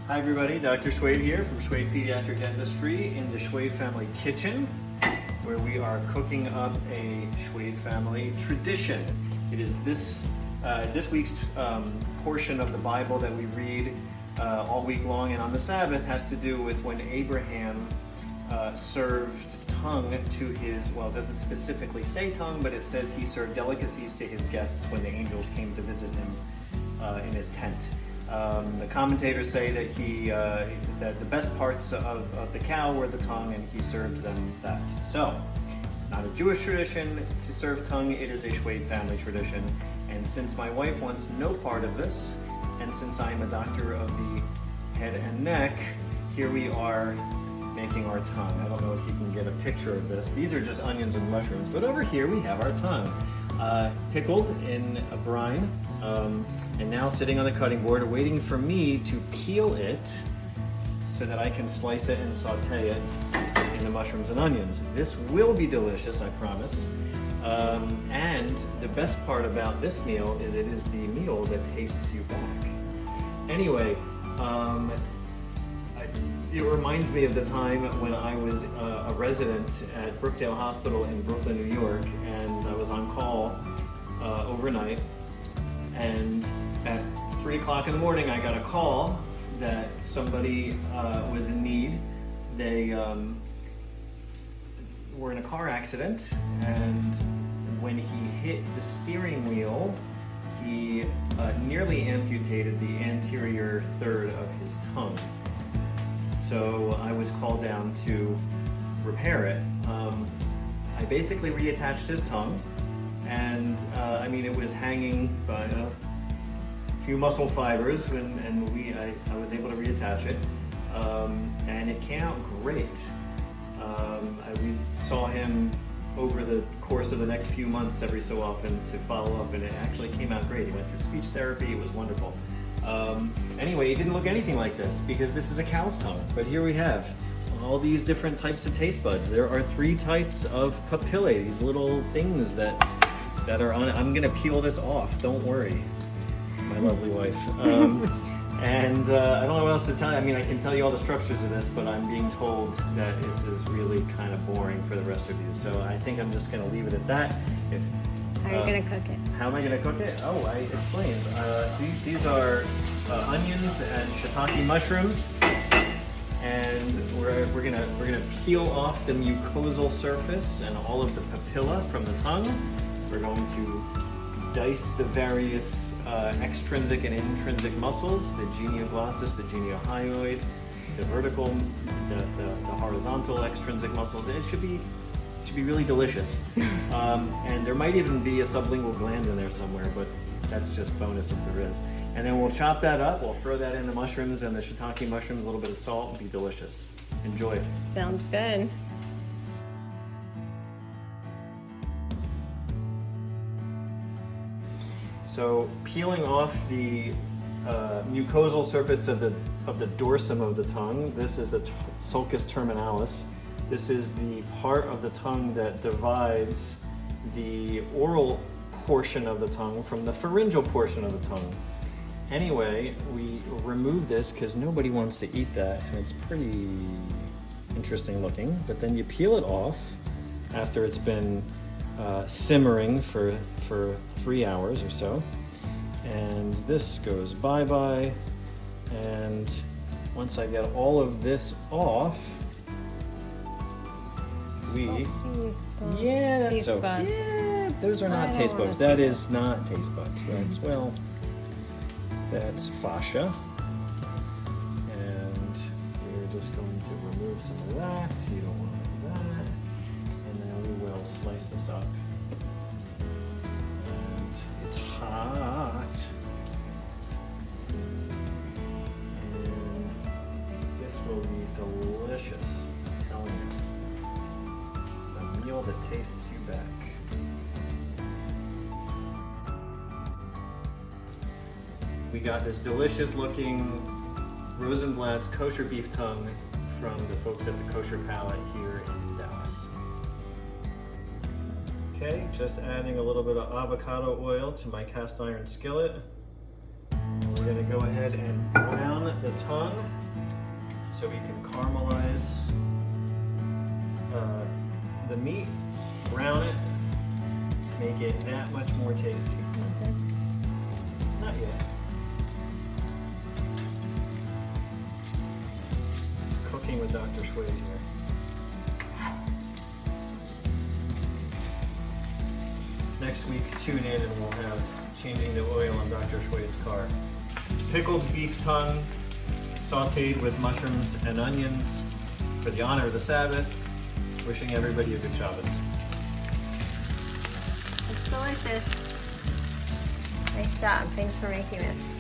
Hi everybody, Dr. Schwed here from Schwed Pediatric Dentistry in the Schwed family kitchen, where we are cooking up a Schwed family tradition. It is this week's portion of the Bible that we read all week long, and on the Sabbath has to do with when Abraham served tongue to his, well, it doesn't specifically say tongue, but it says he served delicacies to his guests when the angels came to visit him in his tent. The commentators say that that the best parts of the cow were the tongue, and he served them that. So, not a Jewish tradition to serve tongue, it is a Schwed family tradition. And since my wife wants no part of this, and since I am a doctor of the head and neck, here we are making our tongue. I don't know if you can get a picture of this. These are just onions and mushrooms, but over here we have our tongue. Pickled in a brine, and now sitting on the cutting board waiting for me to peel it so that I can slice it and saute it in the mushrooms and onions. This will be delicious, I promise. And the best part about this meal is it is the meal that tastes you back. Anyway, it reminds me of the time when I was a resident at Brookdale Hospital in Brooklyn, New York, and I was on call overnight, and at 3 o'clock in the morning I got a call that somebody was in need. They were in a car accident, and when he hit the steering wheel, he nearly amputated the anterior third of his tongue. So I was called down to repair it. I basically reattached his tongue, and I mean, it was hanging by a few muscle fibers, and I was able to reattach it, and it came out great. We saw him over the course of the next few months every so often to follow up, and it actually came out great. He went through speech therapy, it was wonderful. Anyway, it didn't look anything like this because this is a cow's tongue, but here we have all these different types of taste buds. There are 3 types of papillae, these little things that are on it. I'm gonna peel this off, don't worry, my lovely wife. And I don't know what else to tell you. I mean, I can tell you all the structures of this, but I'm being told that this is really kind of boring for the rest of you. So I think I'm just gonna leave it at that. How are you gonna cook it? How am I gonna cook it? Oh, I explained. These are onions and shiitake mushrooms, and we're gonna peel off the mucosal surface and all of the papilla from the tongue. We're going to dice the various extrinsic and intrinsic muscles, the genioglossus, the geniohyoid, the vertical, the horizontal extrinsic muscles. It should be really delicious. And there might even be a sublingual gland in there somewhere, but that's just bonus if there is. And then we'll chop that up, we'll throw that in the mushrooms and the shiitake mushrooms, a little bit of salt, and be delicious. Enjoy. Sounds good. So peeling off the mucosal surface of the dorsum of the tongue, this is the sulcus terminalis. This is the part of the tongue that divides the oral portion of the tongue from the pharyngeal portion of the tongue. Anyway, we remove this because nobody wants to eat that, and it's pretty interesting looking. But then you peel it off after it's been simmering for 3 hours or so, and this goes bye-bye. And once I get all of this off, yeah, taste buds. Yeah, those are not taste buds. That is not taste buds. That's, well, that's fascia. And we're just going to remove some of that. You don't want that. And then we will slice this up. And it's hot. And this will be delicious. I'm telling you. A meal that tastes you back. We got this delicious looking Rosenblatt's kosher beef tongue from the folks at the Kosher Palate here in Dallas. Okay, just adding a little bit of avocado oil to my cast iron skillet. And we're gonna go ahead and brown the tongue so we can caramelize the meat, brown it, make it that much more tasty. Want this? Not yet. Cooking with Dr. Schwed here. Next week, tune in and we'll have changing the oil on Dr. Schwed's car. Pickled beef tongue, sauteed with mushrooms and onions for the honor of the Sabbath. Wishing everybody a good Shabbos. It's delicious. Nice job. Thanks for making this.